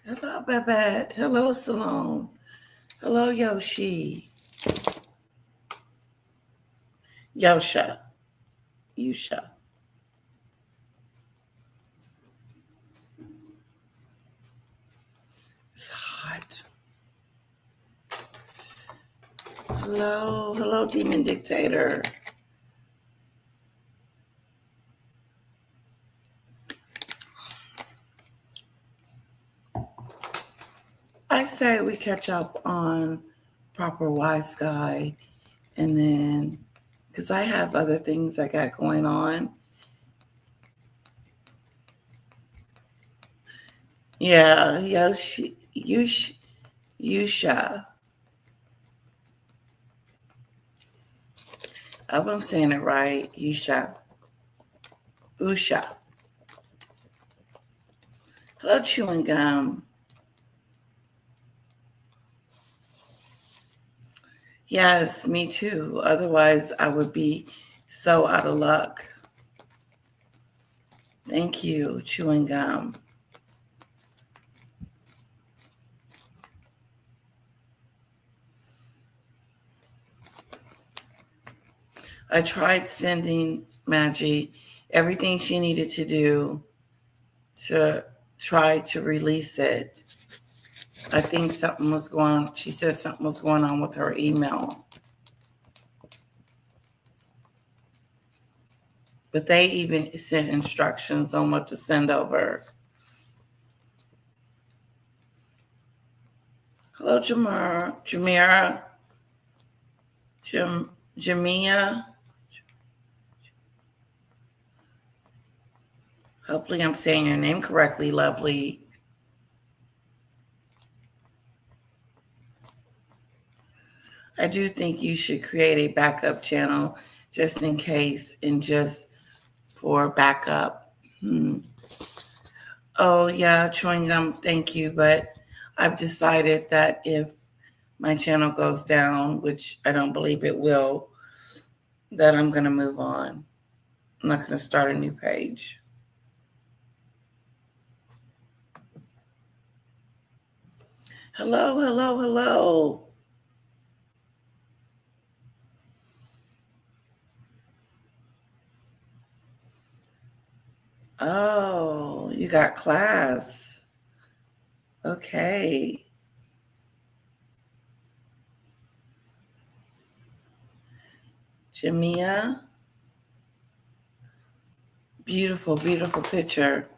Hello, Babette. Hello, Salone. Hello, Yoshi. Yosha. Yusha. It's hot. Hello. Hello, Demon Dictator. I say we catch up on Proper Wise Guy and then, because I have other things I got going on. Yeah, Yoshi. Yusha. I hope I'm saying it right. Yusha. Usha. Hello, chewing gum. Yes, me too. Otherwise, I would be so out of luck. Thank you, chewing gum. I tried sending Maggie everything she needed to do to try to release it. I think something was going she said something was going on with her email. But they even sent instructions on what to send over. Hello, Jamira, Jamia. Hopefully, I'm saying your name correctly, lovely. I do think you should create a backup channel just in case and just for backup. Oh, yeah, chewing gum, thank you. But I've decided that if my channel goes down, which I don't believe it will, that I'm going to move on. I'm not going to start a new page. Hello, hello, hello. Oh, you got class. Okay. Jamia. Beautiful, beautiful picture.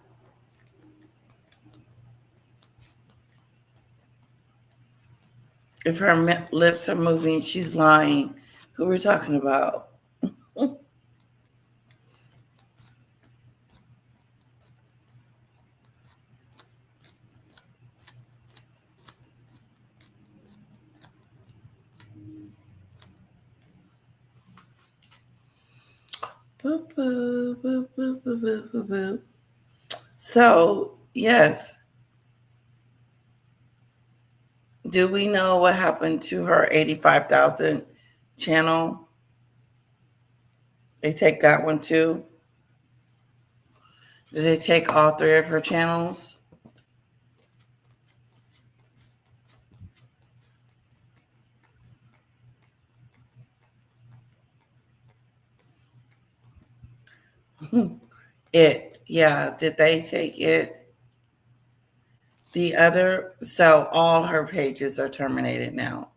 If her lips are moving, she's lying. Who are we talking about? Boop, boop, boop, boop, boop, boop, boop, boop. So, yes. Do we know what happened to her 85,000 channel? They take that one too? Did they take all three of her channels? Yeah, did they take it? The other, so all her pages are terminated now.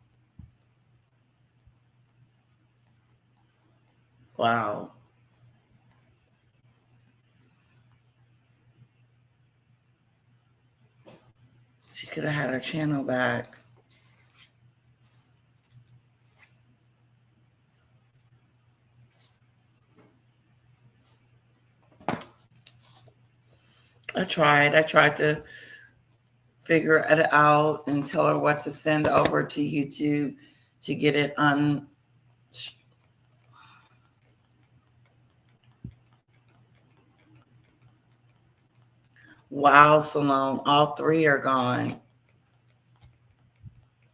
Wow. She could have had her channel back. I tried to figure it out and tell her what to send over to YouTube to get it on. Wow, Salome, all three are gone.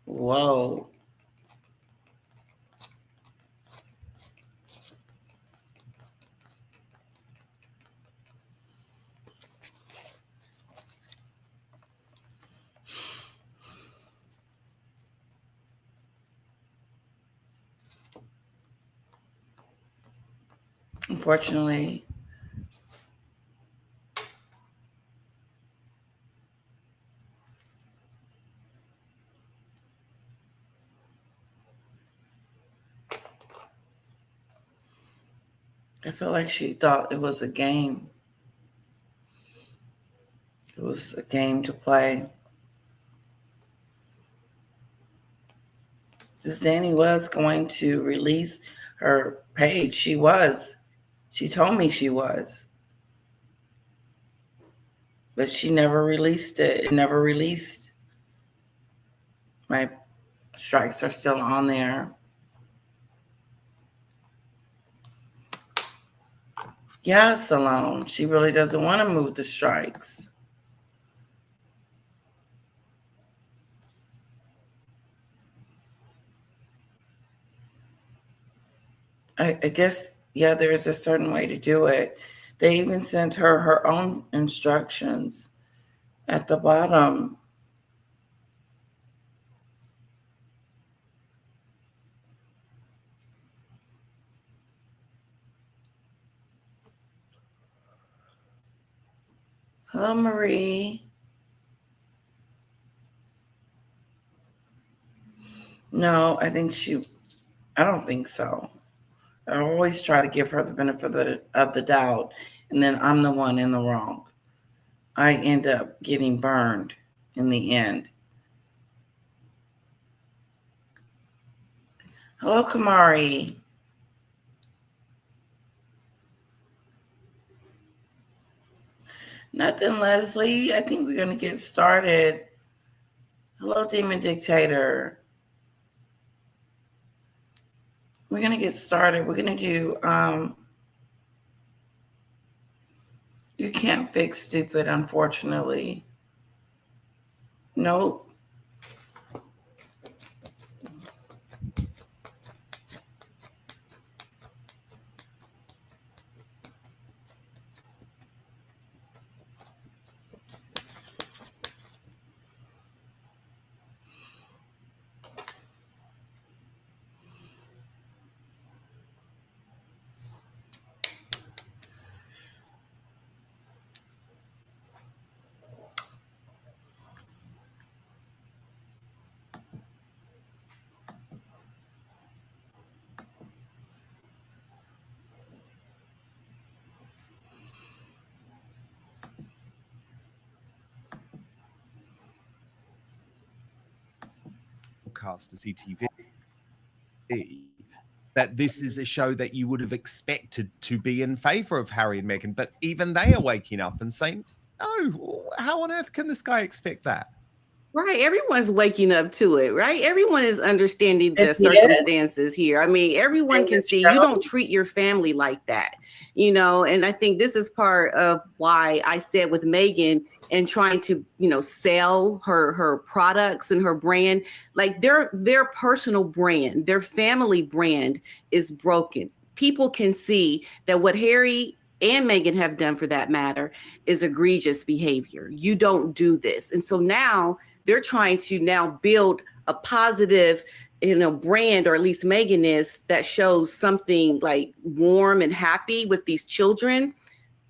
Whoa. unfortunately. I feel like she thought it was a game. It was a game to play. Because Danny was going to release her page. She was. She told me she was. But she never released it. It never released. My strikes are still on there. Yeah, Salone. She really doesn't want to move the strikes. I guess, yeah, there is a certain way to do it. They even sent her her own instructions at the bottom. Hello, Marie. No, I don't think so. I always try to give her the benefit of the doubt, and then I'm the one in the wrong. I end up getting burned in the end. Hello, Kamari. Nothing, Leslie. I think we're going to get started. Hello, Demon Dictator. We're going to get started. We're going to do, you can't fix stupid, unfortunately. Nope. To CTV, that this is a show that you would have expected to be in favor of Harry and Meghan, but even they are waking up and saying, "Oh, how on earth can this guy expect that?" Right. Everyone's waking up to it, right? Everyone is understanding the circumstances here. I mean, everyone can see you don't treat your family like that, and I think this is part of why I said with Meghan and trying to, sell her products and her brand, like their personal brand, their family brand is broken. People can see that what Harry and Meghan have done, for that matter, is egregious behavior. You don't do this. And so now they're trying to now build a positive, brand, or at least Meghan is, that shows something like warm and happy with these children.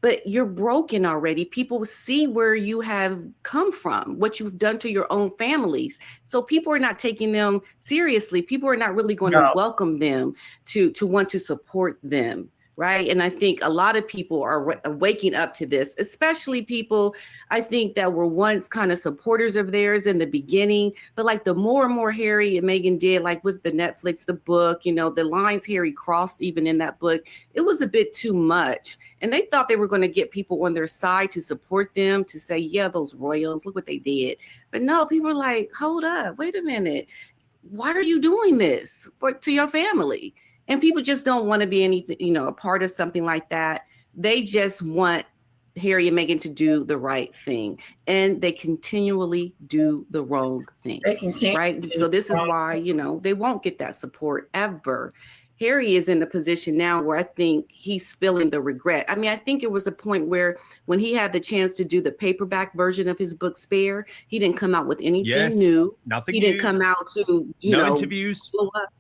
But you're broken already. People see where you have come from, what you've done to your own families. So people are not taking them seriously. People are not really going to welcome them to want to support them. Right. And I think a lot of people are waking up to this, especially people, I think, that were once kind of supporters of theirs in the beginning. But like the more and more Harry and Meghan did, like with the Netflix, the book, the lines Harry crossed even in that book, it was a bit too much. And they thought they were going to get people on their side to support them, to say, yeah, those royals, look what they did. But no, people are like, hold up, wait a minute. Why are you doing this to your family? And people just don't want to be anything, a part of something like that. They just want Harry and Meghan to do the right thing. And they continually do the wrong thing. Right. So this is why, they won't get that support ever. Harry is in a position now where I think he's feeling the regret. I mean, I think it was a point where when he had the chance to do the paperback version of his book Spare, he didn't come out with anything new. Nothing he new. Didn't come out to, no interviews. Blow up.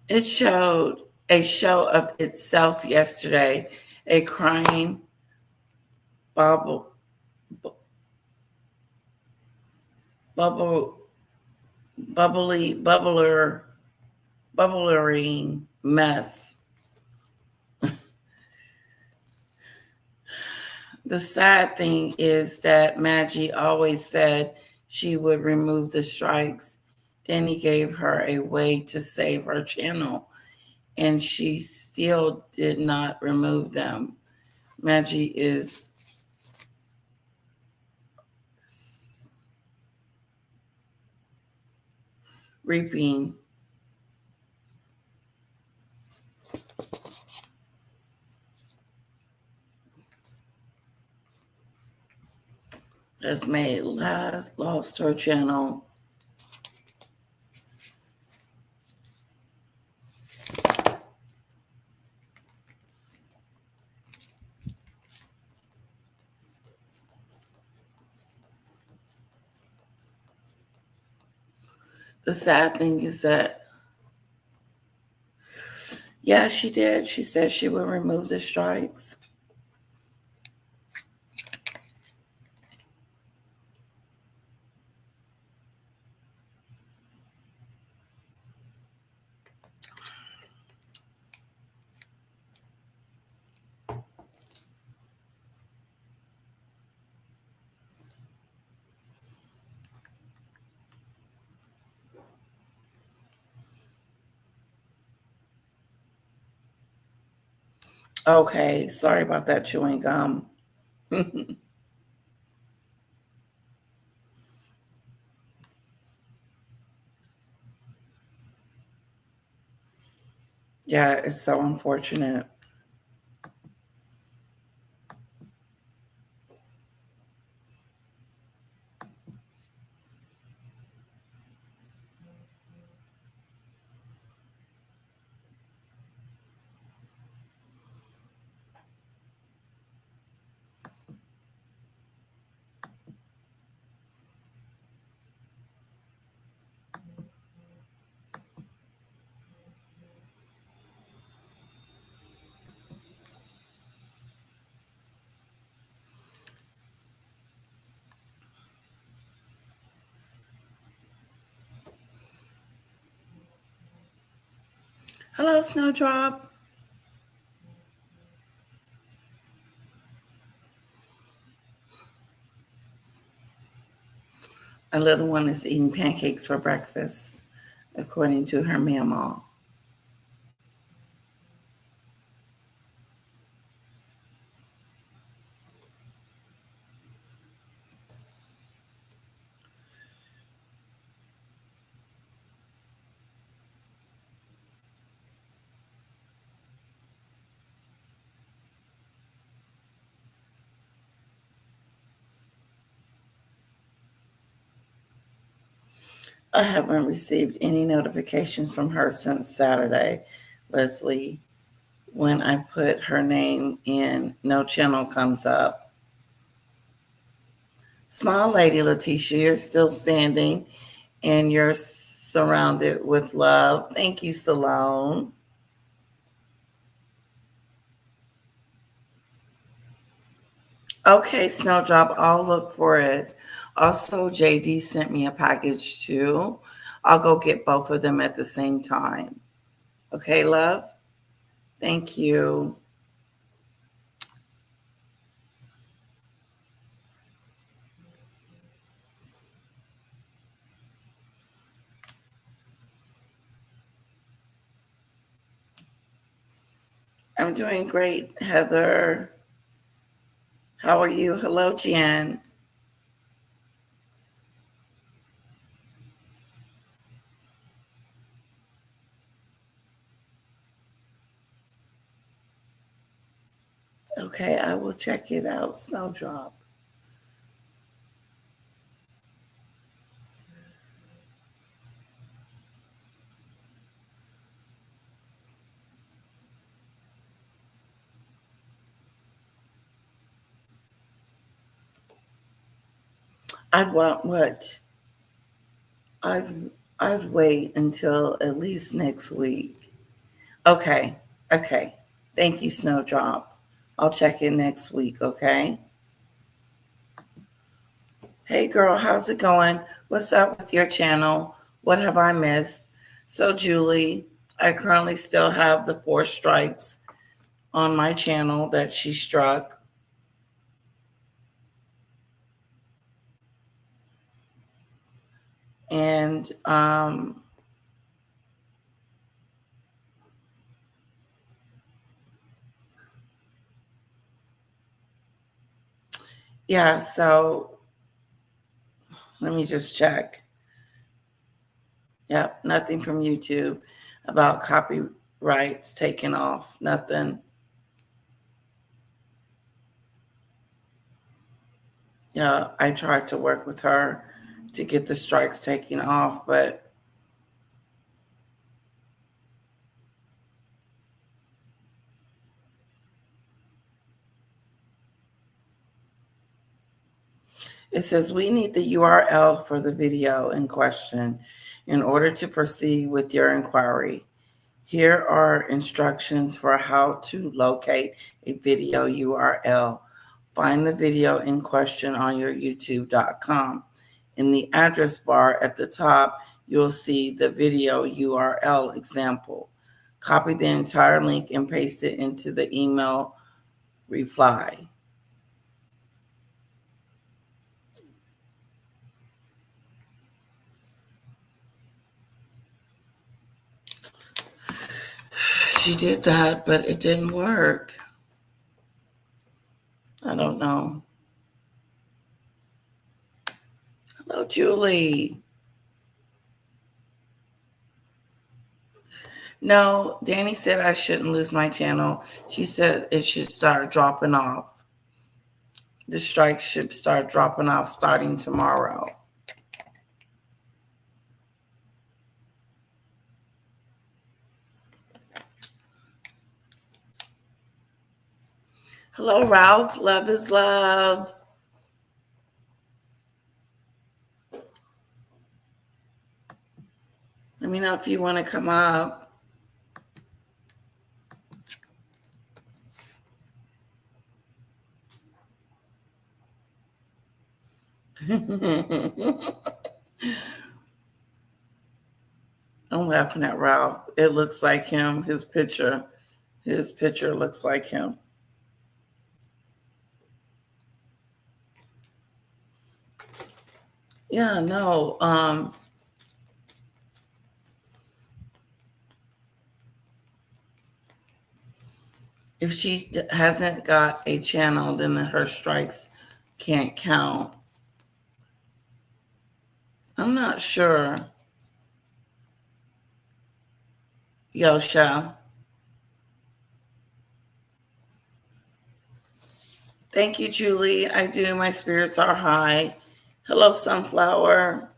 It showed a show of itself yesterday, a crying bubble, bubble, bubbling mess. The sad thing is that Maggie always said she would remove the strikes. Then he gave her a way to save her channel, and she still did not remove them. Maggie is reaping has made lost her channel. The sad thing is that, yeah, she did. She said she would remove the strikes. Okay, sorry about that chewing gum. Yeah, it's so unfortunate. Hello, Snowdrop. A little one is eating pancakes for breakfast, according to her mama. I haven't received any notifications from her since Saturday, Leslie. When I put her name in, no channel comes up. Small lady, Letitia, you're still standing and you're surrounded with love. Thank you, Salone. Okay, Snowdrop, I'll look for it. Also, JD sent me a package too. I'll go get both of them at the same time. Okay, love? Thank you. I'm doing great, Heather. How are you? Hello, Jen. Okay, I will check it out, Snowdrop. I'd want what? I'd I'd wait until at least next week. Okay. Okay. Thank you, Snowdrop. I'll check in next week, okay? Hey girl, how's it going? What's up with your channel? What have I missed? So, Julie, I currently still have the 4 strikes on my channel that she struck. And yeah, so let me just check. Yep, nothing from YouTube about copyrights taken off. Nothing. Yeah, I tried to work with her to get the strikes taken off, but it says we need the URL for the video in question in order to proceed with your inquiry. Here are instructions for how to locate a video URL. Find the video in question on your youtube.com. In the address bar at the top, you'll see the video URL example. Copy the entire link and paste it into the email reply. She did that, but it didn't work. I don't know. Hello, Julie. No, Danny said I shouldn't lose my channel. She said it should start dropping off. The strike should start dropping off starting tomorrow. Hello, Ralph. Love is love. Let me know if you want to come up. I'm laughing at Ralph. It looks like him. His picture looks like him. Yeah, no. If she hasn't got a channel, then her strikes can't count. I'm not sure. Yosha. Thank you, Julie. I do. My spirits are high. Hello, Sunflower.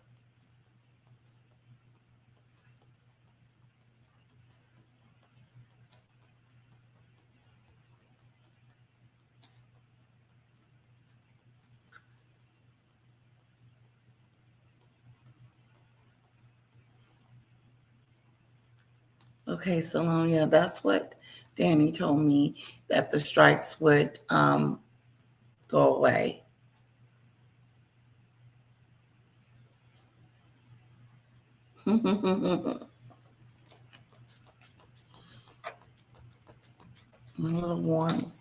Okay, so yeah, that's what Danny told me, that the strikes would go away. A little warm.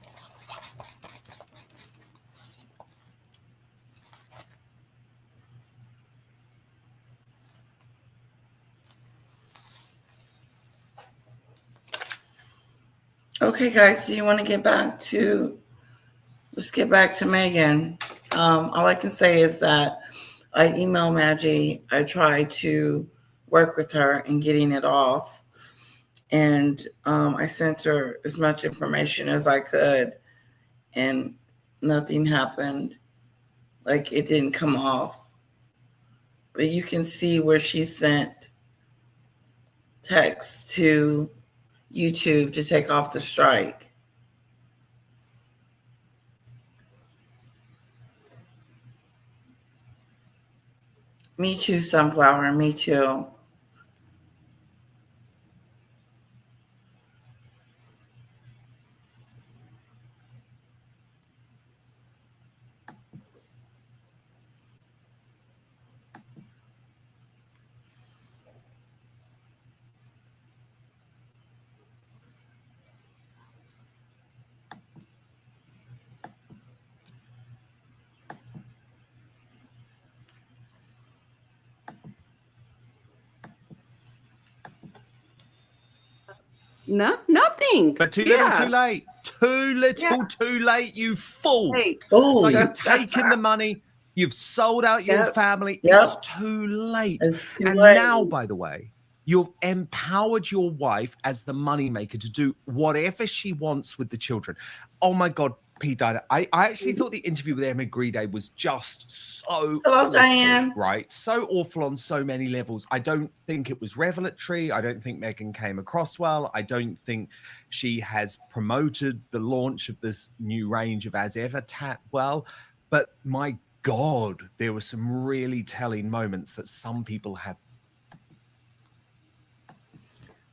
Okay, guys, do you want to get back to, let's get back to Meghan. All I can say is that I emailed Maggie. I tried to work with her in getting it off. And I sent her as much information as I could, and nothing happened. Like, it didn't come off. But you can see where she sent text to YouTube to take off the strike. Me too, Sunflower. Me too. No, nothing. But too little, too late. Too little, too late, you fool. Hey. So you've taken the money, you've sold out your family. It's too late. It's too and late. Now, by the way, you've empowered your wife as the moneymaker to do whatever she wants with the children. Oh my God, Pete Dida. I actually thought the interview with Emma Grede was just so Hello, awful, Diane. right? So awful on so many levels. I don't think it was revelatory. I don't think Meghan came across well. I don't think she has promoted the launch of this new range of As Ever Tat well. But my God, there were some really telling moments that some people have.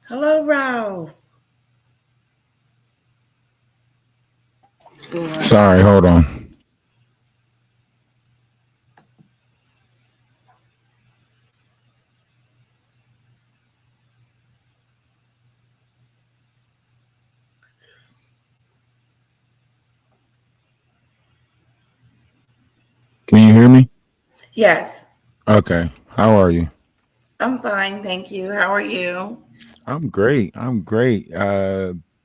Hello, Ralph. Sorry, hold on. Can you hear me? Yes. Okay. How are you? I'm fine, thank you. How are you? I'm great.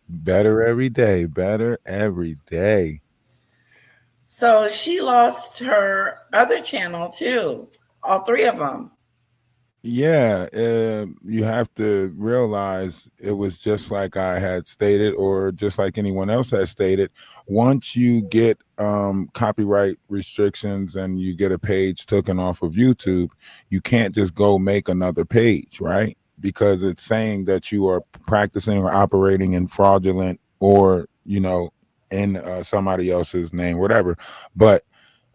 Better every day. Better every day. So she lost her other channel too. All three of them. Yeah, you have to realize it was just like I had stated, or just like anyone else has stated. Once you get copyright restrictions and you get a page taken off of YouTube, you can't just go make another page, right? Because it's saying that you are practicing or operating in fraudulent, or in somebody else's name, whatever. But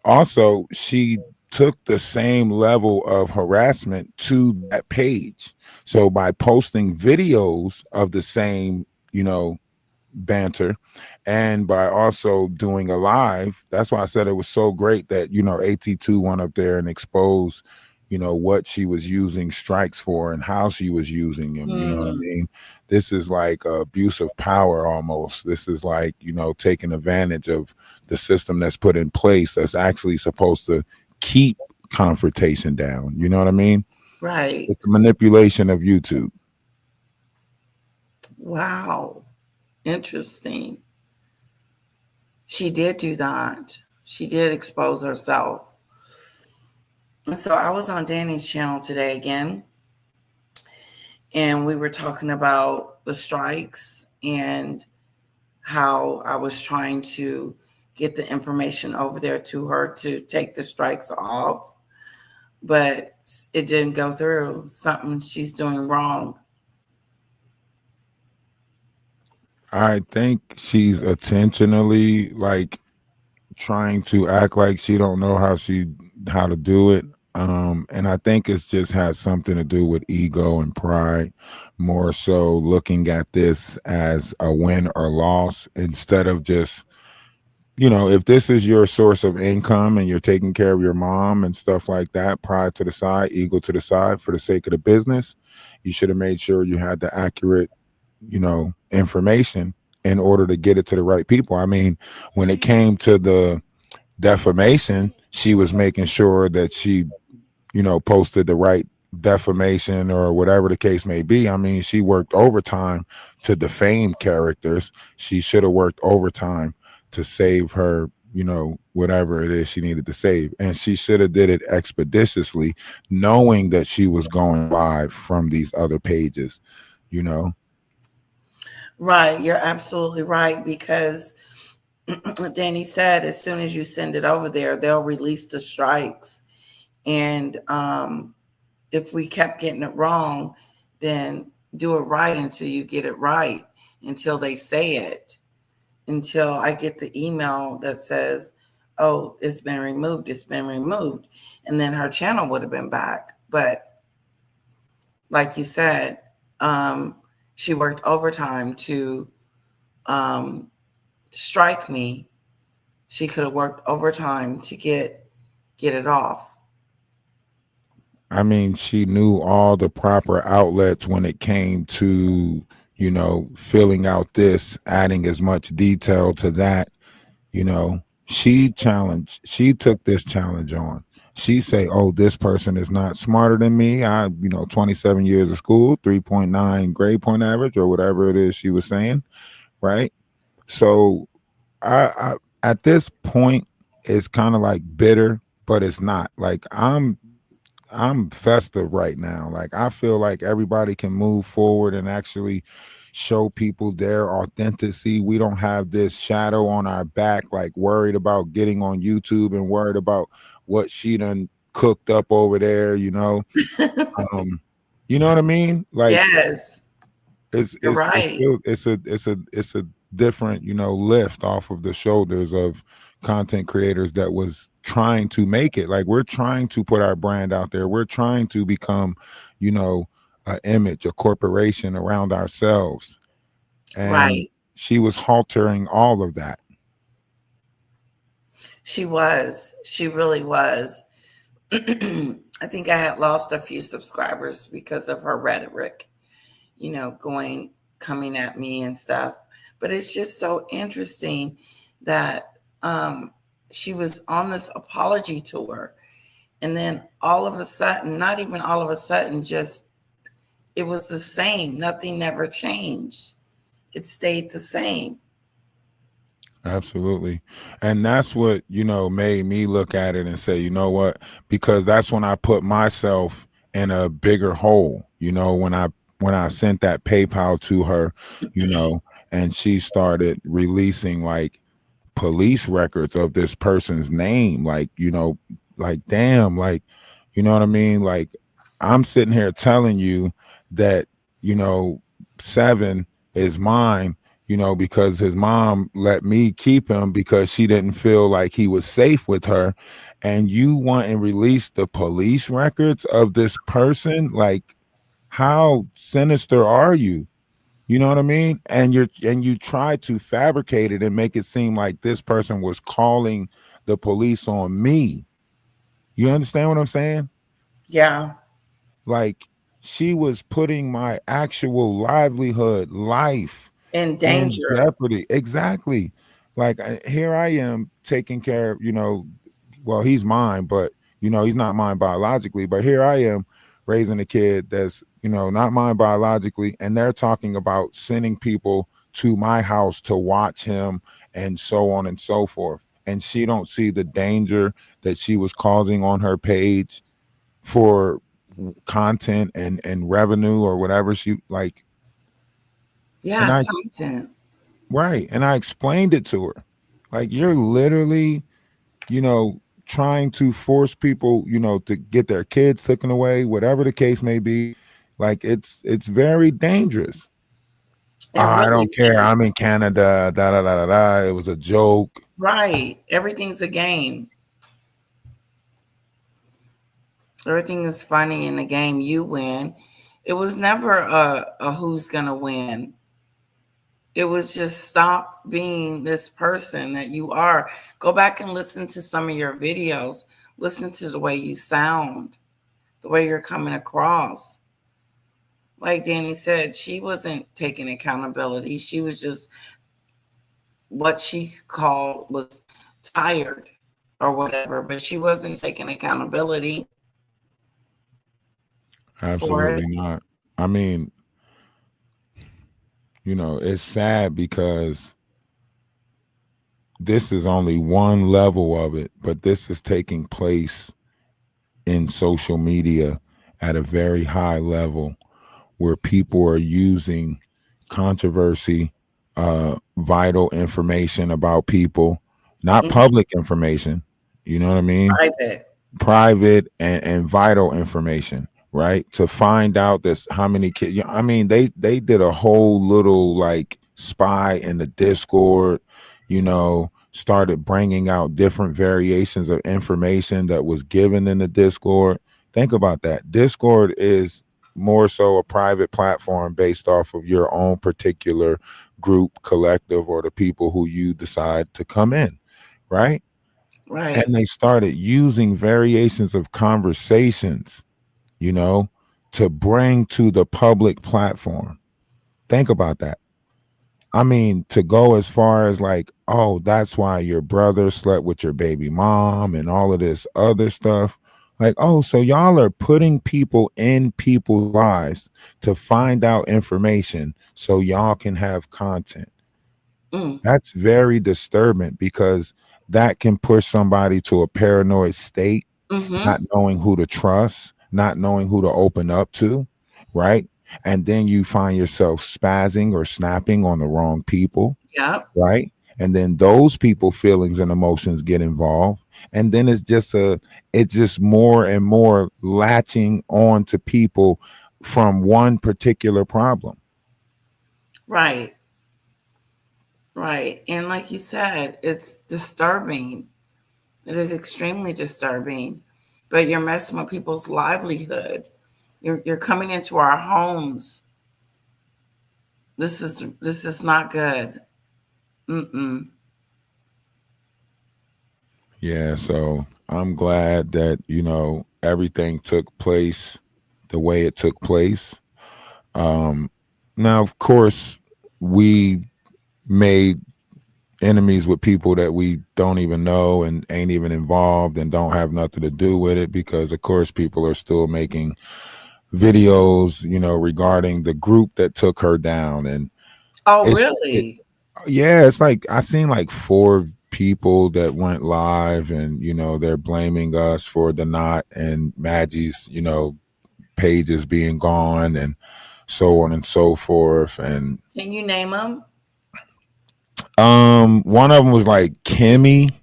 also, she took the same level of harassment to that page. So by posting videos of the same, banter, and by also doing a live, that's why I said it was so great that, AT2 went up there and exposed, what she was using strikes for and how she was using them. You know what I mean? This is like abuse of power almost. This is like, taking advantage of the system that's put in place that's actually supposed to keep confrontation down. You know what I mean? Right. It's a manipulation of YouTube. Wow. Interesting. She did do that. She did expose herself. And so I was on Danny's channel today again, and we were talking about the strikes and how I was trying to get the information over there to her to take the strikes off, but it didn't go through. Something she's doing wrong. I think she's intentionally like trying to act like she don't know how to do it. And I think it's just has something to do with ego and pride, more so looking at this as a win or loss instead of just, if this is your source of income and you're taking care of your mom and stuff like that, pride to the side, ego to the side for the sake of the business, you should have made sure you had the accurate, information in order to get it to the right people. I mean, when it came to the defamation, she was making sure that she, posted the right defamation or whatever the case may be. I mean, she worked overtime to defame characters. She should have worked overtime to save her, whatever it is she needed to save. And she should have did it expeditiously, knowing that she was going live from these other pages, Right. You're absolutely right, because Danny said as soon as you send it over there, they'll release the strikes. And if we kept getting it wrong, then do it right until you get it right, until they say it, until I get the email that says, oh, it's been removed. And then her channel would have been back. But like you said, she worked overtime to strike me. She could have worked overtime to get it off. I mean, she knew all the proper outlets when it came to, filling out this, adding as much detail to that. She took this challenge on. She say, "Oh, this person is not smarter than me. 27 years of school, 3.9 grade point average, or whatever it is she was saying, right?" So I at this point, it's kind of like bitter, but it's not. Like I'm festive right now. Like I feel like everybody can move forward and actually show people their authenticity. We don't have this shadow on our back, like worried about getting on YouTube and worried about what she done cooked up over there, Um, you know what I mean? Like Yes, you're it's right. still it's a different lift off of the shoulders of content creators that was trying to make it. Like we're trying to put our brand out there, we're trying to become you know an image, a corporation around ourselves, and Right. she was haltering all of that. She was. She really was. I think I had lost a few subscribers because of her rhetoric, coming at me and stuff. But it's just so interesting that she was on this apology tour. And then all of a sudden, not even all of a sudden, just it was the same. Nothing never changed. It stayed the same. Absolutely. And that's what, made me look at it and say, you know what? Because that's when I put myself in a bigger hole, when I sent that PayPal to her, and she started releasing like police records of this person's name, like damn, like you know what I mean? Like I'm sitting here telling you that, you know, 7 is mine, because his mom let me keep him because she didn't feel like he was safe with her. And you want and release the police records of this person? Like, how sinister are you? You know what I mean? And you try to fabricate it and make it seem like this person was calling the police on me. You understand what I'm saying? Yeah. Like she was putting my actual livelihood, life In in danger. jeopardy. Exactly. Like here I am taking care of, well, he's mine, but he's not mine biologically. But here I am raising a kid that's, not mine biologically, and they're talking about sending people to my house to watch him and so on and so forth. And she don't see the danger that she was causing on her page for content and revenue or whatever she like. And Yeah, I content. right. And I explained it to her. Like you're literally, trying to force people, to get their kids taken away, whatever the case may be. Like it's very dangerous. It I really don't care. is. I'm in Canada. Da da da da da. It was a joke. Right. Everything's a game. Everything is funny in the game. You win. It was never a who's gonna win. It was just stop being this person that you are. Go back and listen to some of your videos. Listen to the way you sound, the way you're coming across. Like Danny said, she wasn't taking accountability. She was just what she called was tired or whatever, but she wasn't taking accountability for it. Absolutely not. I mean, it's sad because this is only one level of it, but this is taking place in social media at a very high level where people are using controversy, vital information about people, not Mhm. public information, you know what I mean? Private. Private and vital information, right? To find out this how many kids. I mean, they did a whole little like spy in the Discord, started bringing out different variations of information that was given in the Discord. Think about that. Discord is more so a private platform based off of your own particular group, collective, or the people who you decide to come in, right? And Right. they started using variations of conversations, you know, to bring to the public platform. Think about that. I mean, to go as far as like, oh, that's why your brother slept with your baby mom and all of this other stuff. Like, oh, so y'all are putting people in people's lives to find out information so y'all can have content. Mm, That's very disturbing because that can push somebody to a paranoid state, mm-hmm. not knowing who to trust, not knowing who to open up to, right? And then you find yourself spazzing or snapping on the wrong people, Yep. right? And then those people feelings and emotions get involved, and then it's just more and more latching on to people from one particular problem. Right. Right. And like you said, it's disturbing. It is extremely disturbing. But you're messing with people's livelihood. You're coming into our homes. This is not good. Mm-mm. Yeah, so I'm glad that, everything took place the way it took place. Um Now, of course, we made enemies with people that we don't even know and ain't even involved and don't have nothing to do with it, because of course people are still making videos, regarding the group that took her down. And Oh, it really? yeah, it's like I seen like four people that went live, and they're blaming us for the knot and Maggie's, pages being gone, and so on and so forth. And Can you name them? one of them was like Kimmy.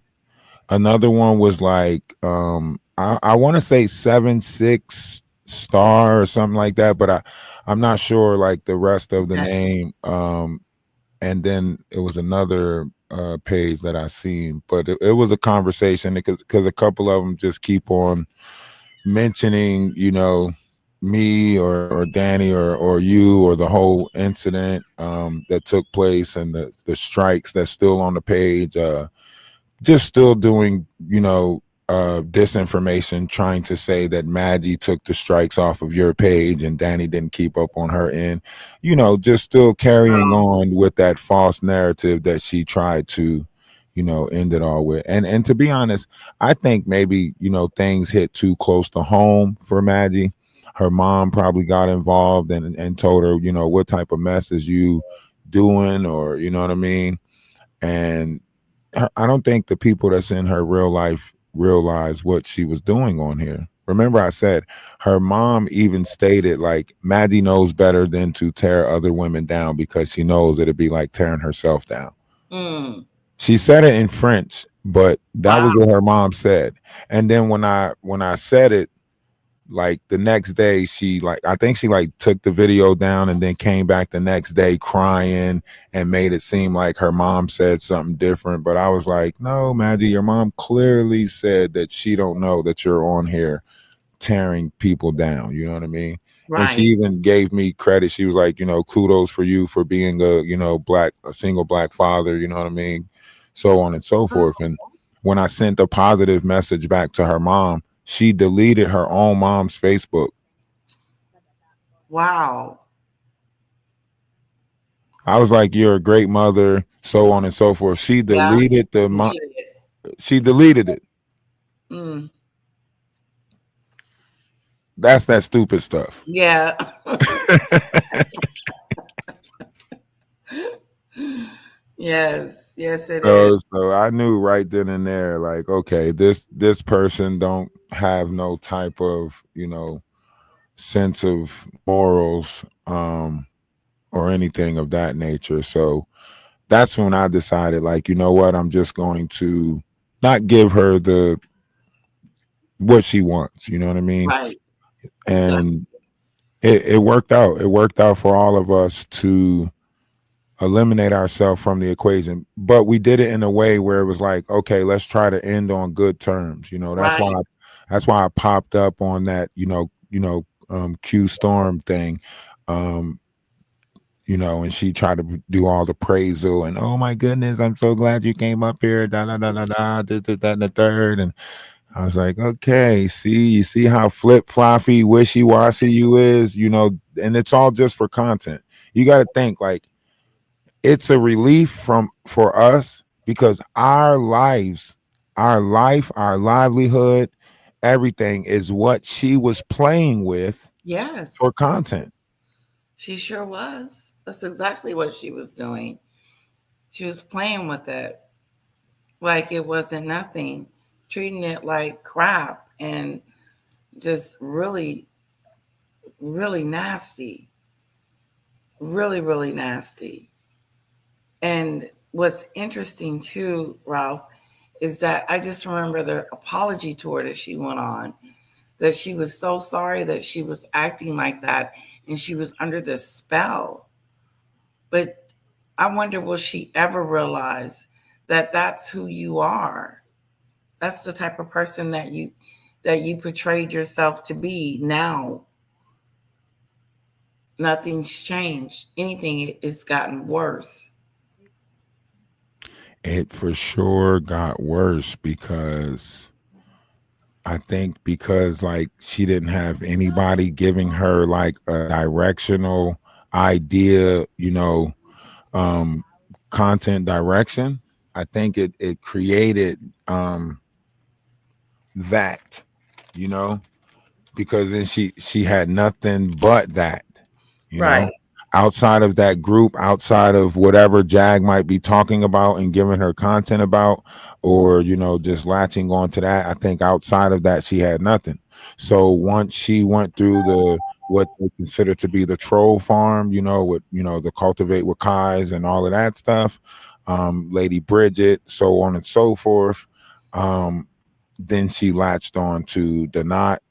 Another one was like I want to say 7 6 star or something like that, but I'm not sure like the rest of the Okay. name. And then it was another page that I seen, but it was a conversation because a couple of them just keep on mentioning, me or Danny or you or the whole incident that took place, and the strikes that's still on the page. Just still doing, disinformation, trying to say that Maggie took the strikes off of your page and Danny didn't keep up on her end. Just still carrying Um, on with that false narrative that she tried to, end it all with. And to be honest, I think maybe, things hit too close to home for Maggie. Her mom probably got involved and told her, what type of mess is you doing, or you know what I mean? And I don't think the people that's in her real life realize what she was doing on here. Remember, I said her mom even stated like Maddie knows better than to tear other women down because she knows it'd be like tearing herself down. mm, She said it in French, but that wow. was what her mom said. And then when I said it, like the next day, she like I think she like took the video down and then came back the next day crying and made it seem like her mom said something different. But I was like, no, Maggie, your mom clearly said that she don't know that you're on here tearing people down. You know what I mean? And she Right. even gave me credit. She was like, kudos for you for being a single black father. You know what I mean? So on and so forth. And when I sent a positive message back to her mom, she deleted her own mom's Facebook. Wow. I was like, "You're a great mother," so on and so forth. She Yeah. deleted the You mo- needed it. she deleted it. Mm, That's that stupid stuff. yeah. Yes. Yes, it is. So I knew right then and there, like, okay, this person don't have no type of sense of morals, or anything of that nature. So that's when I decided, like, you know what, I'm just going to not give her the what she wants. You know what I mean? Right. Exactly. And it worked out. It worked out for all of us to eliminate ourselves from the equation, but we did it in a way where it was like, okay, let's try to end on good terms. Right. That's why I popped up on that, Q Storm thing. Um, and she tried to do all the praisal and, oh my goodness, I'm so glad you came up here, da da da da da, this, that, and the third. And I was like, okay, you see how flip floppy, wishy washy you is, and it's all just for content. You got to think like it's a relief for us because our lives, our life, our livelihood everything is what she was playing with Yes, for content. she sure was. That's exactly what she was doing. She was playing with it like it wasn't nothing, treating it like crap, and just really, really nasty. Really, really nasty. And what's interesting too, Ralph, is that I just remember the apology tour that she went on, that she was so sorry that she was acting like that and she was under this spell. But I wonder, will she ever realize that that's who you are? That's the type of person that you portrayed yourself to be. Now nothing's changed. Anything, it's gotten worse. It for sure got worse because I think because like she didn't have anybody giving her like a directional idea, um content direction. I think it created that, you know, because then she had nothing but that, you Right. know, outside of that group, outside of whatever Jag might be talking about and giving her content about, or just latching on to that. I think outside of that she had nothing. So once she went through the what they consider to be the troll farm, with the cultivate with Kai's and all of that stuff, Lady Bridget, so on and so forth. Then she latched on to the knot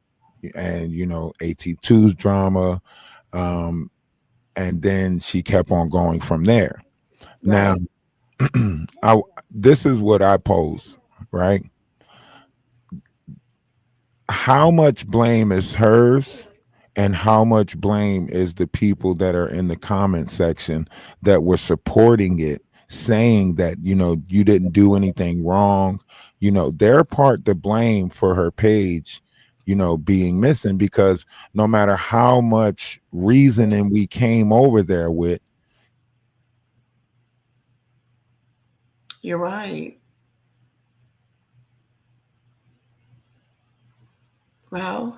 and AT2's drama, um, and then she kept on going from there. Now, Right. I this is what I pose, right? How much blame is hers, and how much blame is the people that are in the comment section that were supporting it, saying that you didn't do anything wrong. They're part to blame for her page being missing, because no matter how much reasoning we came over there with, You're right. Ralph.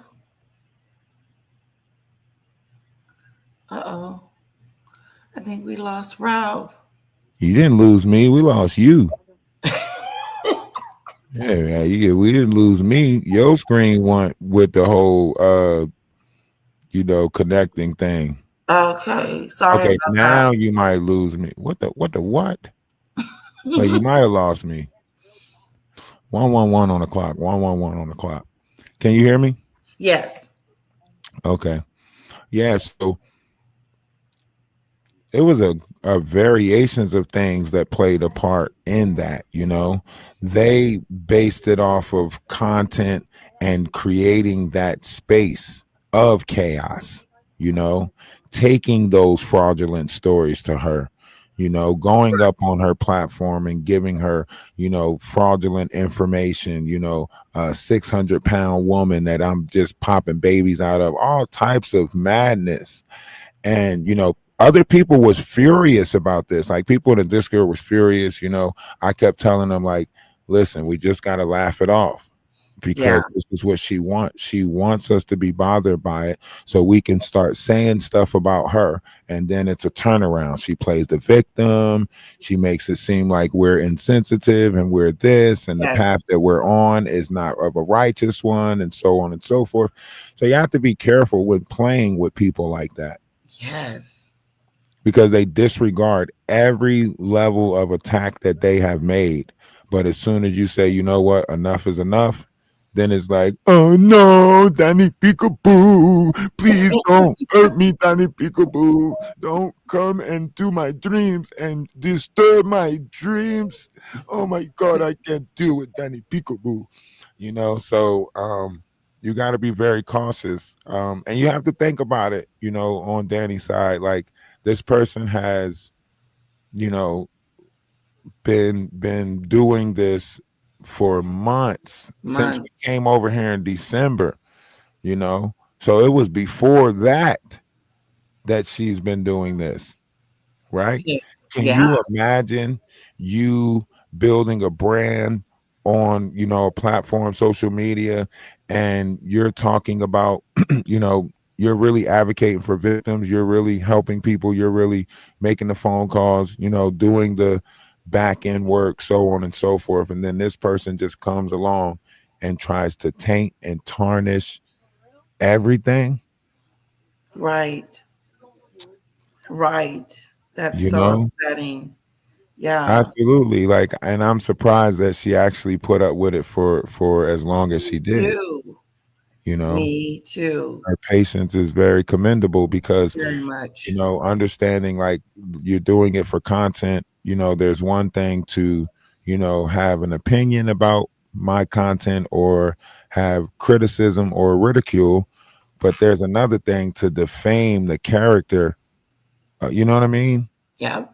Uh-oh. I think we lost Ralph. you didn't lose me, we lost you. Yeah, we didn't lose me. Your screen went with the whole connecting thing. Okay. Sorry Okay, about that. now you might lose me. What? Well, you might have lost me. 111 on the clock. 111 on the clock. Can you hear me? Yes. Okay. Yeah, so it was a variations of things that played a part in that. They based it off of content and creating that space of chaos, you know taking those fraudulent stories to her, going up on her platform and giving her fraudulent information, a 600-pound woman that I'm just popping babies out of, all types of madness. And other people was furious about this, like people in the Discord was furious. I kept telling them, like, listen, we just got to laugh it off, Yeah. because this is what she wants us to be bothered by it, so we can start saying stuff about her, and then it's a turnaround. She plays the victim. She makes it seem like we're insensitive and we're this, and the Yes. path that we're on is not of a righteous one, and so on and so forth. So you have to be careful with playing with people like that, Yes. because they disregard every level of attack that they have made. But as soon as you say, you know what, enough is enough, then it's like, oh no, Danny Peekaboo, please don't hurt me, Danny Peekaboo. Don't come into my dreams and disturb my dreams. Oh my God, I can't deal with Danny Peekaboo. So you got to be very cautious. And you have to think about it, on Danny's side. Like, this person has, you know, been doing this for months, since we Months. came over here in December, So it was before that she's been doing this, right? Yes. Can Yeah. you imagine you building a brand on, a platform, social media, and you're talking about, you're really advocating for victims, you're really helping people, you're really making the phone calls, doing the back end work, so on and so forth. And then this person just comes along and tries to taint and tarnish everything, Right. Right. That's you so know? upsetting. Yeah. Absolutely. Like, and I'm surprised that she actually put up with it for as long as Me she did, too. you know. Me too. Her patience is very commendable because, Very much. understanding like you're doing it for content, there's one thing to, have an opinion about my content or have criticism or ridicule, but there's another thing to defame the character, you know what I mean? Yeah.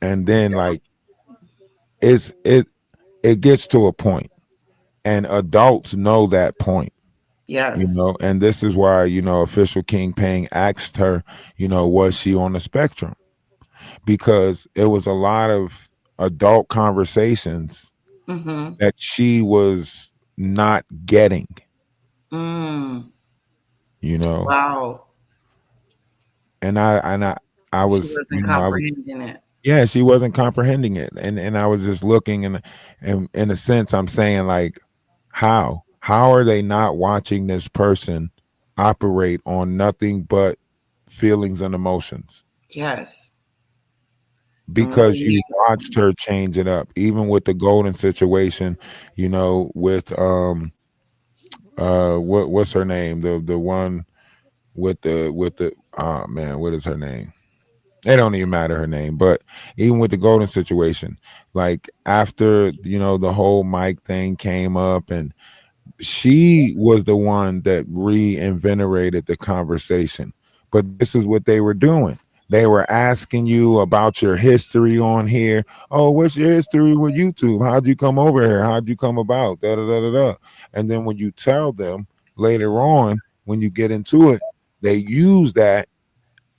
And then like it's it gets to a point, and adults know that point, Yes. and this is why, official King Payne asked her, was she on the spectrum? Because it was a lot of adult conversations Mm-hmm. that she was not getting, Mm. you know Wow. and I She was, wasn't I was, comprehending it. yeah, she wasn't comprehending it, and I was just looking, and in a sense I'm saying like, how are they not watching this person operate on nothing but feelings and emotions? Yes. I'm Because really you watched her change it up, even with the golden situation, with what's her name, the one with the oh man, what is her name? It don't even matter her name, but even with the golden situation, like after, the whole Mike thing came up, and she was the one that reinvigorated the conversation. But this is what they were doing. They were asking you about your history on here. Oh, what's your history with YouTube? How'd you come over here? How'd you come about? Da da da da da. And then when you tell them later on, when you get into it, they use that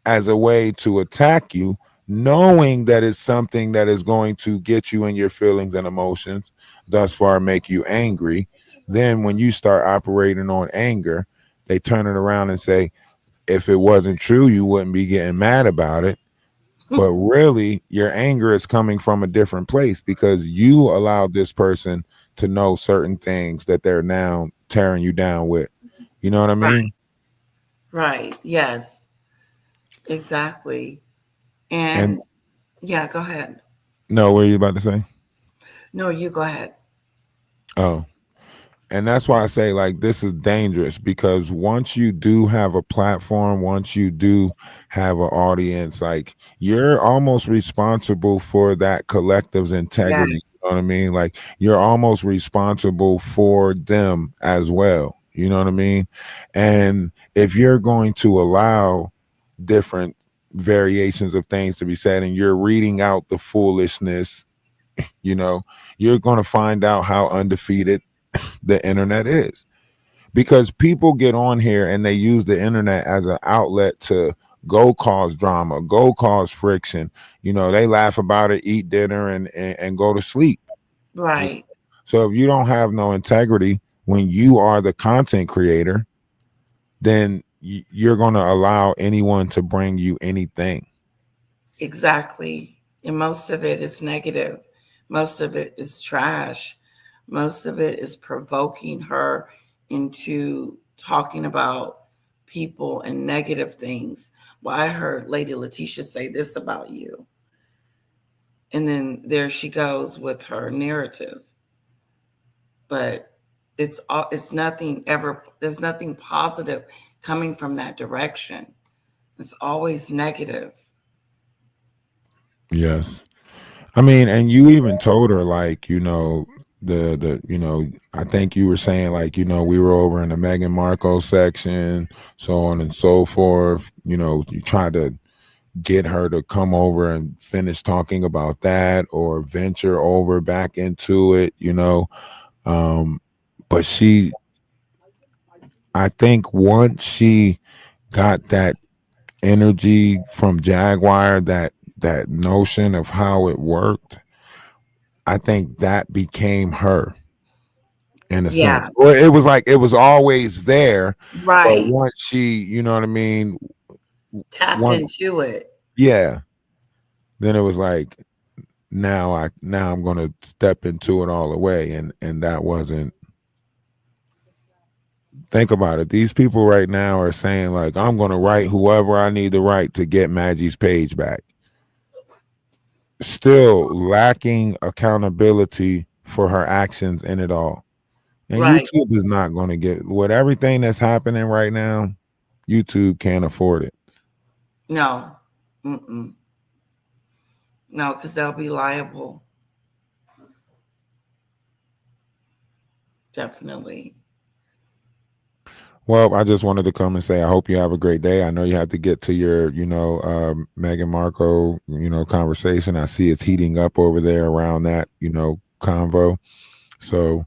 as a way to attack you, knowing that it's something that is going to get you in your feelings and emotions, thus far make you angry. Then when you start operating on anger, they turn it around and say, if it wasn't true, you wouldn't be getting mad about it. But really, your anger is coming from a different place because you allowed this person to know certain things that they're now tearing you down with. You know what I right. mean? Right. Yes. Exactly. And And yeah, go ahead. no, what are you about to say? No, you go ahead. Oh. And that's why I say like this is dangerous, because once you do have a platform, once you do have an audience, like you're almost responsible for that collective's integrity. You Yes. know what I mean? Like you're almost responsible for them as well. You know what I mean? And if you're going to allow different variations of things to be said and you're reading out the foolishness, you know, you're going to find out how undefeated the internet is, because people get on here and they use the internet as an outlet to go cause drama, go cause friction. They laugh about it, eat dinner, and go to sleep. Right. So if you don't have no integrity when you are the content creator, then you're going to allow anyone to bring you anything. Exactly. And most of it is negative. Most of it is trash. Most of it is provoking her into talking about people and negative things. Well, I heard Lady Letitia say this about you. And then there she goes with her narrative. But it's nothing ever, there's nothing positive coming from that direction. It's always negative. Yes. I mean, and you even told her like, I think you were saying like, we were over in the Meghan Markle section, so on and so forth. You tried to get her to come over and finish talking about that or venture over back into it. Um, but I think once she got that energy from Jaguar, that notion of how it worked, I think that became her in a Yeah, sense. Or it was like it was always there, but right. once she, you know what I mean, Tapped one into it. yeah, then it was like now I'm gonna step into it all the way, and that wasn't. Think about it. These people right now are saying like, I'm gonna write whoever I need to write to get Maggie's page back. Still lacking accountability for her actions in it all. And Right. YouTube is not going to get with everything that's happening right now. YouTube can't afford it. No. Mm-mm. No, because they'll be liable. Definitely. Well, I just wanted to come and say I hope you have a great day. I know you have to get to your, Meghan Markle, conversation. I see it's heating up over there around that, convo. So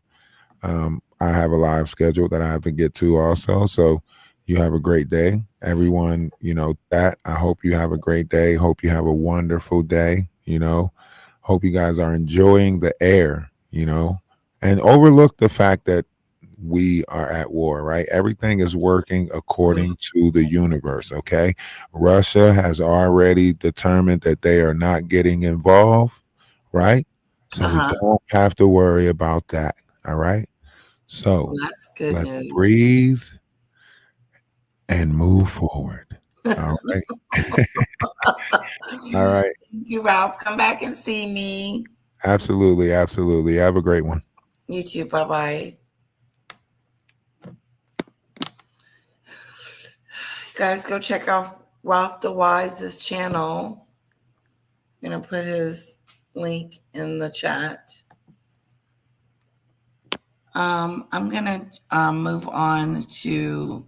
I have a live schedule that I have to get to also. So you have a great day. Everyone, that I hope you have a great day. Hope you have a wonderful day. Hope you guys are enjoying the air, and overlook the fact that we are at war, right? Everything is working according to the universe, okay? Russia has already determined that they are not getting involved, right? So we Uh-huh. don't have to worry about that, all right? Well, So that's good let's news. breathe and move forward. All right. All right. Thank you, Ralph. Come back and see me. Absolutely. Absolutely. Have a great one. You too. Bye bye. Guys, go check out Ralph the Wise's channel. I'm going to put his link in the chat. I'm going to move on to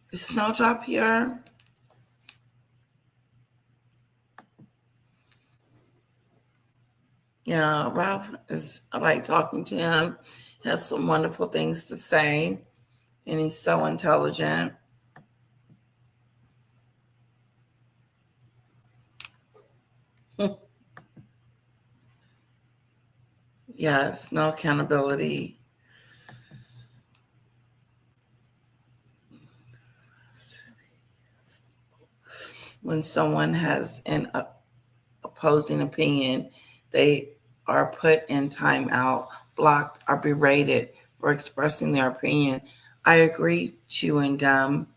the snowdrop here. Yeah, Ralph I like talking to him. He has some wonderful things to say, and he's so intelligent. Yes, no accountability. When someone has an opposing opinion, they are put in timeout, blocked, or berated for expressing their opinion. I agree, chewing gum.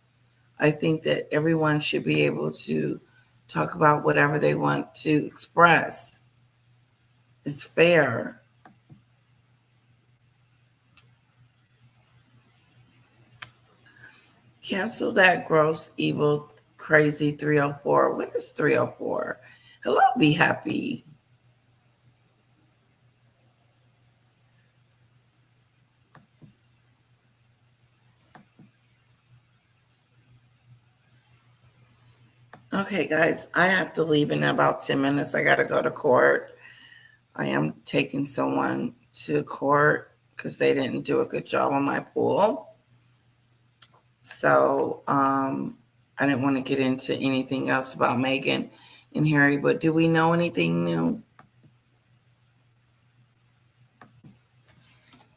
I think that everyone should be able to talk about whatever they want to express. It's fair. Cancel that gross, evil, crazy 304. What is 304? Hello, be happy. Okay, guys, I have to leave in about 10 minutes. I got to go to court. I am taking someone to court because they didn't do a good job on my pool. So I didn't want to get into anything else about Meghan and Harry, but do we know anything new?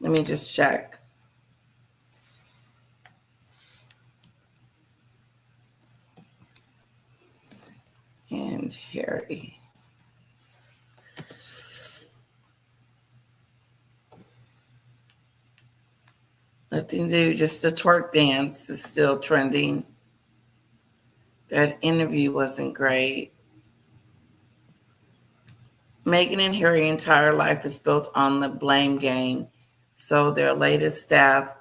Let me just check. And Harry. Nothing to do, just the twerk dance is still trending. That interview wasn't great. Meghan and Harry's entire life is built on the blame game, so their latest staff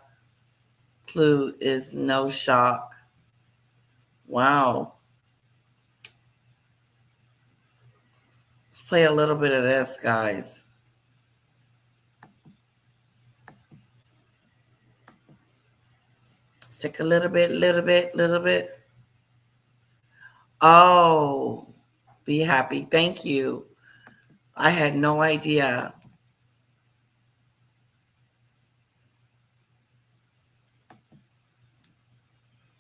clue is no shock. Wow. Let's play a little bit of this, guys. Let's take a little bit. Oh, be happy. Thank you. I had no idea.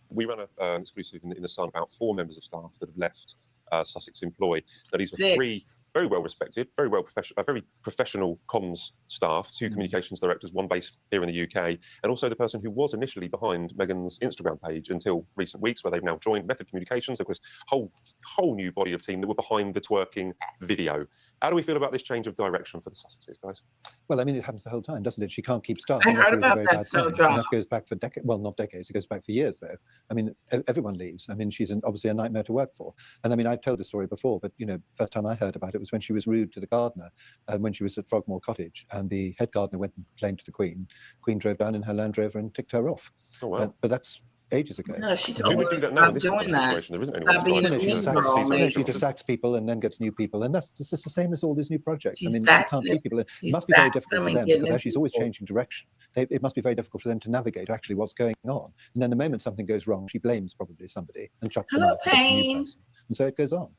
We ran an exclusive in the Sun about 4 members of staff that have left Sussex Employ. Now, these were 3 very well respected, very professional comms staff, 2 communications directors, 1 based here in the UK, and also the person who was initially behind Meghan's Instagram page until recent weeks, where they've now joined Method Communications. Of course, whole new body of team that were behind the twerking video. How do we feel about this change of direction for the Sussexes, guys? Well, I mean, it happens the whole time, doesn't it? She can't keep staff. I and that's heard always a about very that bad sign. And snowdrop. that goes back for decades. Well, not decades. It goes back for years, though. I mean, everyone leaves. I mean, she's obviously a nightmare to work for. And I mean, I've told the story before, but, you know, first time I heard about it was when she was rude to the gardener when she was at Frogmore Cottage. And the head gardener went and complained to the Queen. Queen drove down in her Land Rover and ticked her off. Oh, wow. But that's ages ago. No, she Who told me would to do that now in stop this sort of doing that. situation? There isn't anyone Stop being trying a to she mean just girl, sacks, man. she just sacks people and then gets new people, and that's just the same as all these new projects. She I mean, she sacks can't them. keep people. It She must be very sacks difficult them for and them getting because as she's always people. changing direction, it must be very difficult for them to navigate actually what's going on. And then the moment something goes wrong, she blames probably somebody and chucks them Hello, out, puts a new Payne. person, and so it goes on.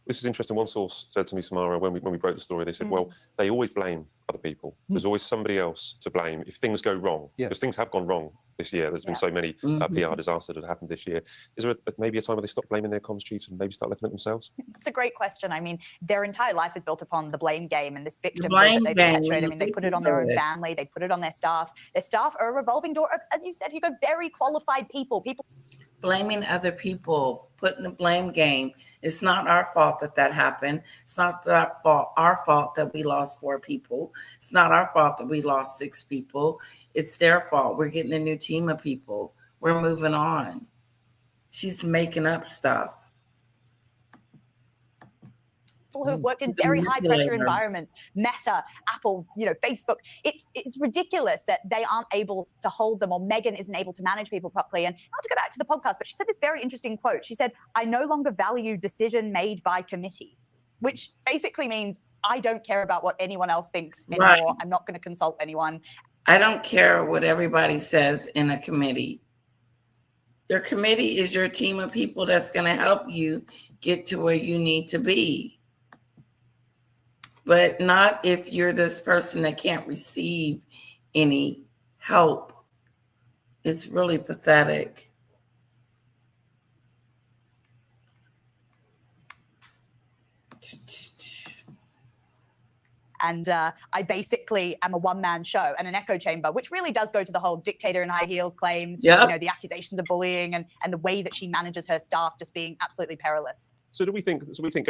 This is interesting. One source said to me, Samara, when we broke the story, they said, well, they always blame other people. There's always somebody else to blame if things go wrong. Yes. Because things have gone wrong this year. There's been so many PR disasters that have happened this year. Is there maybe a time where they stop blaming their comms chiefs and maybe start looking at themselves? It's a great question. I mean, their entire life is built upon the blame game and this victimhood blame that they game, perpetuate. I mean, they put it on their own family, they put it on their staff. Their staff are a revolving door of, as you said, Hugo, very qualified people. Blaming other people, putting the blame game. It's not our fault that happened. It's not our fault that we lost 4 people. It's not our fault that we lost 6 people. It's their fault. We're getting a new team of people. We're moving on. She's making up stuff. Who have worked in He's a very high pressure manipulator. environments, Meta, Apple, Facebook. It's ridiculous that they aren't able to hold them, or Meghan isn't able to manage people properly. And not to go back to the podcast, but she said this very interesting quote. She said, "I no longer value decision made by committee," which basically means I don't care about what anyone else thinks anymore. Right. I'm not going to consult anyone. I don't care what everybody says in a committee. Your committee is your team of people that's going to help you get to where you need to be. But not if you're this person that can't receive any help. It's really pathetic. And I basically am a one-man show and an echo chamber, which really does go to the whole dictator in high heels claims, Yep. The accusations of bullying and the way that she manages her staff just being absolutely perilous. So do we think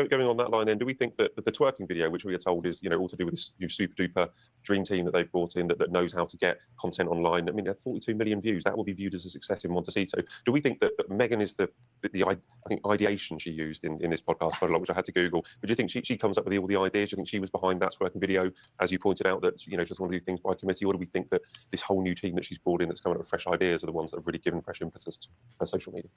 going on that line then, do we think that the twerking video, which we are told is, all to do with this new super duper dream team that they've brought in that knows how to get content online? I mean, at 42 million views, that will be viewed as a success in Montecito. Do we think that Meghan is the ideation she used in this podcast quite a lot, which I had to Google, but do you think she comes up with all the ideas? Do you think she was behind that twerking video, as you pointed out, that, she doesn't want to do things by committee? Or do we think that this whole new team that she's brought in that's coming up with fresh ideas are the ones that have really given fresh impetus to her social media?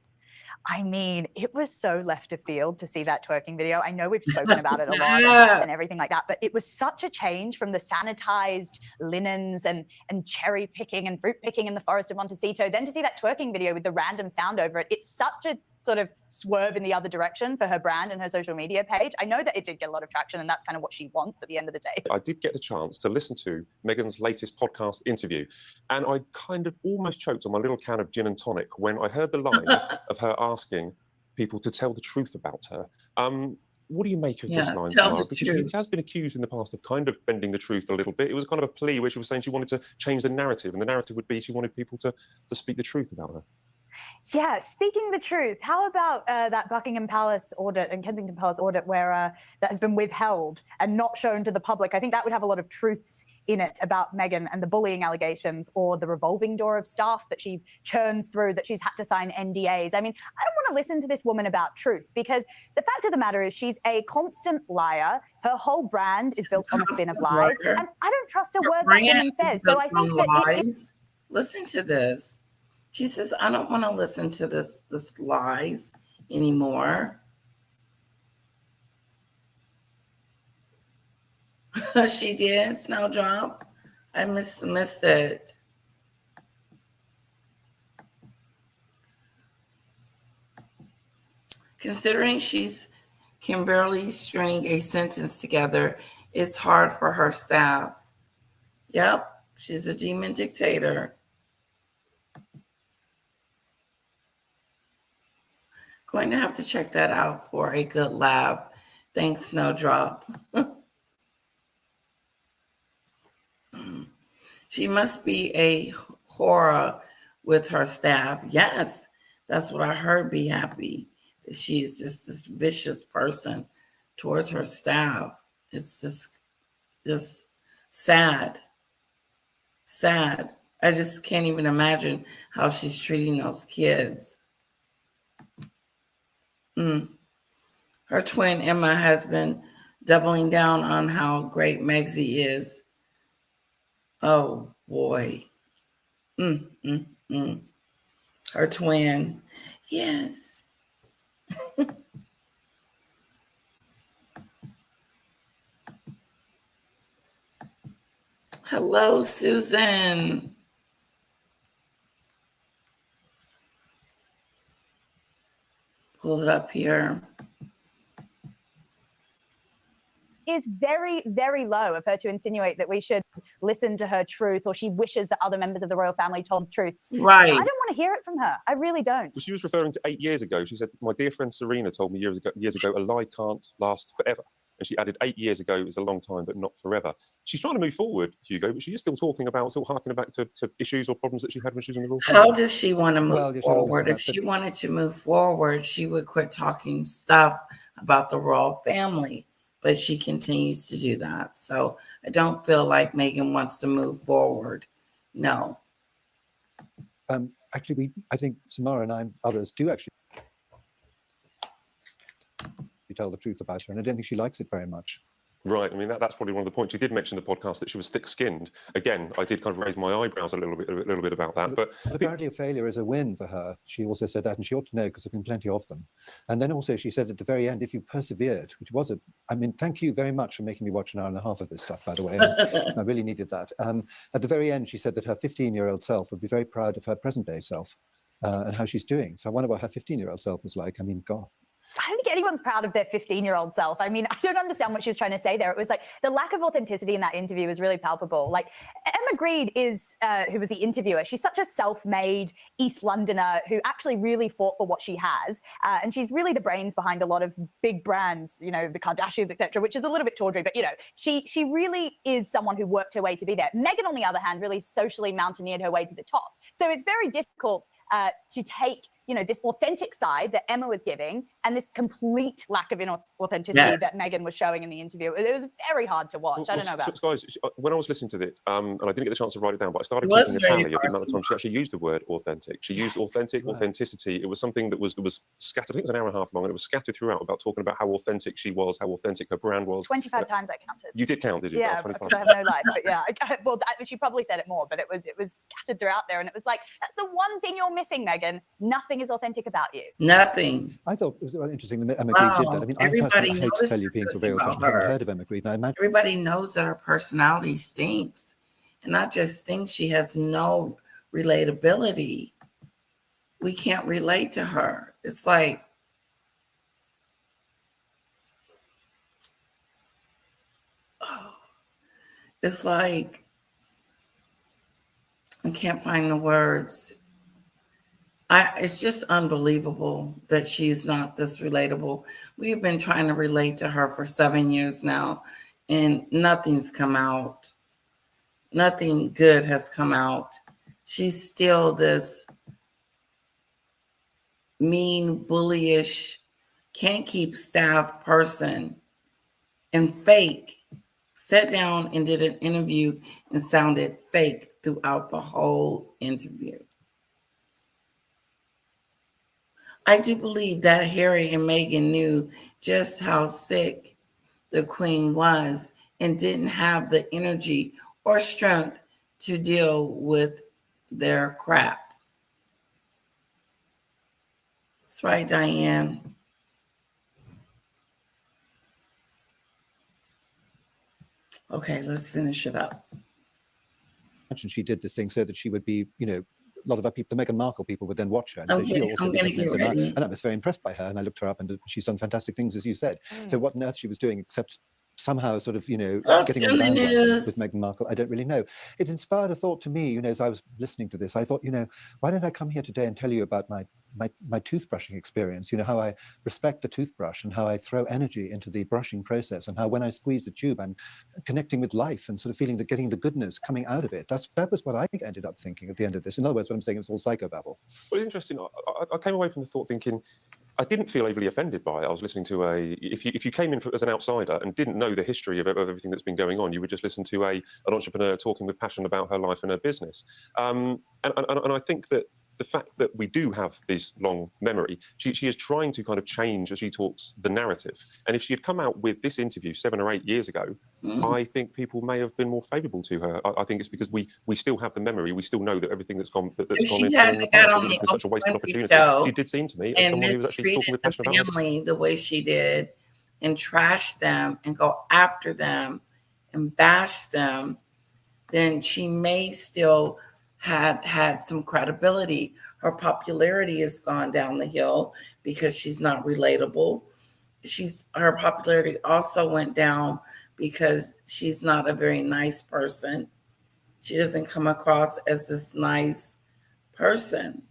I mean, it was so left of field to see that twerking video. I know we've spoken about it a lot and everything like that, but it was such a change from the sanitized linens and cherry picking and fruit picking in the forest of Montecito. Then to see that twerking video with the random sound over it, it's such a sort of swerve in the other direction for her brand and her social media page. I know that it did get a lot of traction, and that's kind of what she wants at the end of the day. I did get the chance to listen to Meghan's latest podcast interview, and I kind of almost choked on my little can of gin and tonic when I heard the line of her asking people to tell the truth about her. What do you make of this line, tell Samara? the Because truth. she has been accused in the past of kind of bending the truth a little bit. It was kind of a plea where she was saying she wanted to change the narrative, and the narrative would be she wanted people to speak the truth about her. Yeah, speaking the truth, how about that Buckingham Palace audit and Kensington Palace audit where that has been withheld and not shown to the public? I think that would have a lot of truths in it about Meghan and the bullying allegations, or the revolving door of staff that she churns through, that she's had to sign NDAs. I mean, I don't want to listen to this woman about truth, because the fact of the matter is she's a constant liar. Her whole brand is built on a spin of lies, and I don't trust a word that woman says. So I think that listen to this. She says, I don't want to listen to this lies anymore. She did, Snowdrop. I missed it. Considering she's can barely string a sentence together, it's hard for her staff. Yep, she's a demon dictator. Going to have to check that out for a good laugh. Thanks, Snowdrop. She must be a horror with her staff. Yes, that's what I heard. Be happy that she's just this vicious person towards her staff. It's just sad. Sad. I just can't even imagine how she's treating those kids. Her twin Emma has been doubling down on how great Megxie is. Oh boy. Her twin. Yes. Hello, Susan. Pull it up here. Is very, very low of her to insinuate that we should listen to her truth, or she wishes that other members of the royal family told truths. Right. I don't want to hear it from her. I really don't. Well, she was referring to 8 years ago. She said, "My dear friend Serena told me years ago, a lie can't last forever." And she added, 8 years ago is a long time, but not forever. She's trying to move forward, Hugo, but she is still talking about, still harking back to issues or problems that she had when she was in the royal family. How does she want to move Well, yes, I forward? If understand she that, wanted to move forward, she would quit talking stuff about the royal family, but she continues to do that. So I don't feel like Meghan wants to move forward. No. Actually, I think Samara and I, others, do actually tell the truth about her, and I don't think she likes it very much. Right. I mean, that's probably one of the points. You did mention in the podcast that she was thick-skinned. Again, I did kind of raise my eyebrows a little bit about that. But apparently, a failure is a win for her. She also said that, and she ought to know because there've been plenty of them. And then also, she said at the very end, if you persevered, which was I mean, thank you very much for making me watch an hour and a half of this stuff, by the way. I really needed that. At the very end, she said that her 15-year-old self would be very proud of her present-day self and how she's doing. So I wonder what her 15-year-old self was like. I mean, God. I don't think anyone's proud of their 15-year-old self. I mean, I don't understand what she was trying to say there. It was like the lack of authenticity in that interview was really palpable. Like Emma Grede is, who was the interviewer, she's such a self-made East Londoner who actually really fought for what she has. And she's really the brains behind a lot of big brands, you know, the Kardashians, etc., which is a little bit tawdry, but, you know, she really is someone who worked her way to be there. Meghan, on the other hand, really socially mountaineered her way to the top. So it's very difficult to take, you know, this authentic side that Emma was giving and this complete lack of authenticity that Meghan was showing in the interview. It was very hard to watch. I don't know about guys, when I was listening to it, and I didn't get the chance to write it down, but I started keeping a tally of the amount of time she actually used the word authentic. She used authentic, authenticity. It was something that was scattered. I think it was an hour and a half long, and it was scattered throughout about talking about how authentic she was, how authentic her brand was. 25 times I counted. You did count, did you? Yeah, 25. I have no life, but yeah. Well, she probably said it more, but it was scattered throughout there, and it was like, that's the one thing you're missing, Meghan. Nothing is authentic about you. Nothing. I thought it was interesting that Emma Grede did that. I mean, everybody I hate to tell you, being surveilled, I haven't heard of Emma Grede. And I imagine everybody knows that her personality stinks. And not just stinks, she has no relatability. We can't relate to her. It's like, I can't find the words. It's just unbelievable that she's not this relatable. We've been trying to relate to her for 7 years now, and nothing's come out. Nothing good has come out. She's still this mean, bullyish, can't keep staff person, and fake. Sat down and did an interview and sounded fake throughout the whole interview. I do believe that Harry and Meghan knew just how sick the Queen was and didn't have the energy or strength to deal with their crap. That's right, Diane. Okay, let's finish it up. she did this thing so that she would be, you know, a lot of our people, the Meghan Markle people, would then watch her and say she also did this. And I was very impressed by her, and I looked her up, and she's done fantastic things, as you said. So what on earth she was doing except somehow sort of, What's getting in on the the bandwagon with news? Meghan Markle. I don't really know. It inspired a thought to me, as I was listening to this. I thought, why don't I come here today and tell you about my toothbrushing experience, how I respect the toothbrush and how I throw energy into the brushing process, and how when I squeeze the tube, I'm connecting with life and sort of feeling that getting the goodness coming out of it. That was what I ended up thinking at the end of this. In other words, what I'm saying is all psychobabble. Well, interesting. I came away from the thought thinking, I didn't feel overly offended by it. I was listening to if you came in as an outsider and didn't know the history of everything that's been going on, you would just listen to an entrepreneur talking with passion about her life and her business. And I think that the fact that we do have this long memory, she is trying to kind of change, as she talks, the narrative. And if she had come out with this interview 7 or 8 years ago, I think people may have been more favourable to her. I think it's because we still have the memory. We still know that everything that's gone If is she falling hadn't apart. got on It's the been such a wasted Oprah Winfrey opportunity. show She did seem to me as and someone who was actually talking mistreated with the passion about her. family the way she did, and trash them and go after them and bash them, then she may still had some credibility. Her popularity has gone down the hill because she's not relatable. Her popularity also went down because she's not a very nice person. She doesn't come across as this nice person.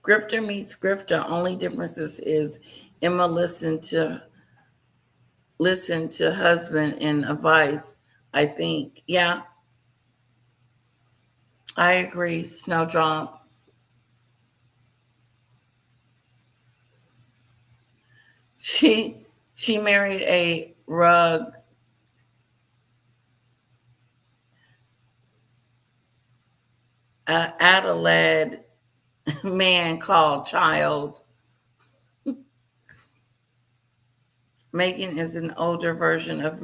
Grifter meets grifter. Only differences is Emma listened to husband and advice. I think, yeah, I agree. Snowdrop. She married a rug Adelaide man called Child. Meghan is an older version of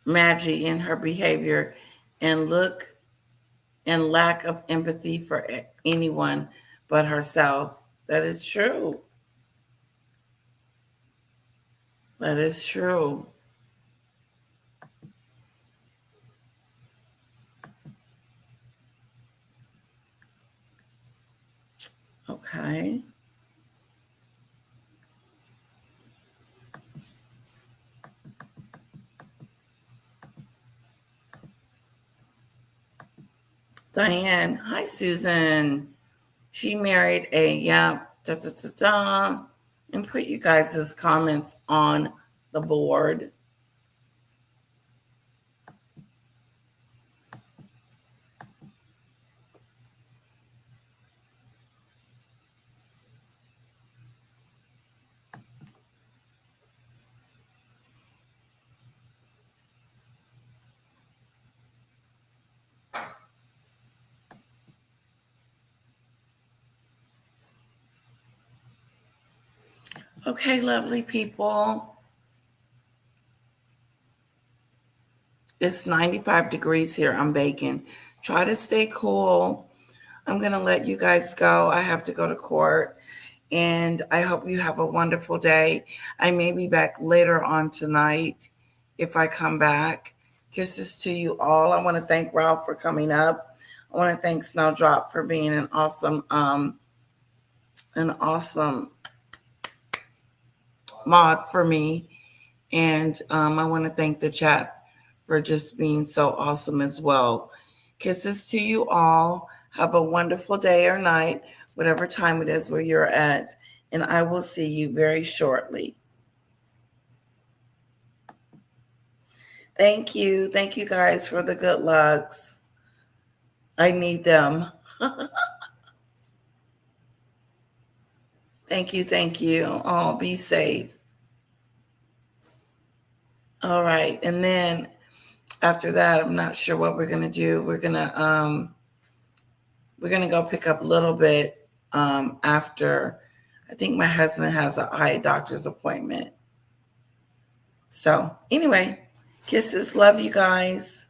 Maggie in her behavior and look and lack of empathy for anyone but herself. That is true. That is true. Okay. Diane, hi Susan. She married and put you guys' comments on the board. Okay, lovely people. It's 95 degrees here. I'm baking. Try to stay cool. I'm going to let you guys go. I have to go to court. And I hope you have a wonderful day. I may be back later on tonight if I come back. Kisses to you all. I want to thank Ralph for coming up. I want to thank Snowdrop for being an awesome mod for me. And I want to thank the chat for just being so awesome as well. Kisses to you all. Have a wonderful day or night, whatever time it is where you're at. And I will see you very shortly. Thank you. Thank you guys for the good lucks. I need them. Thank you. Thank you. Oh, be safe. All right. And then after that, I'm not sure what we're going to do. We're going to go pick up a little bit after. I think my husband has an eye doctor's appointment. So anyway, kisses. Love you guys.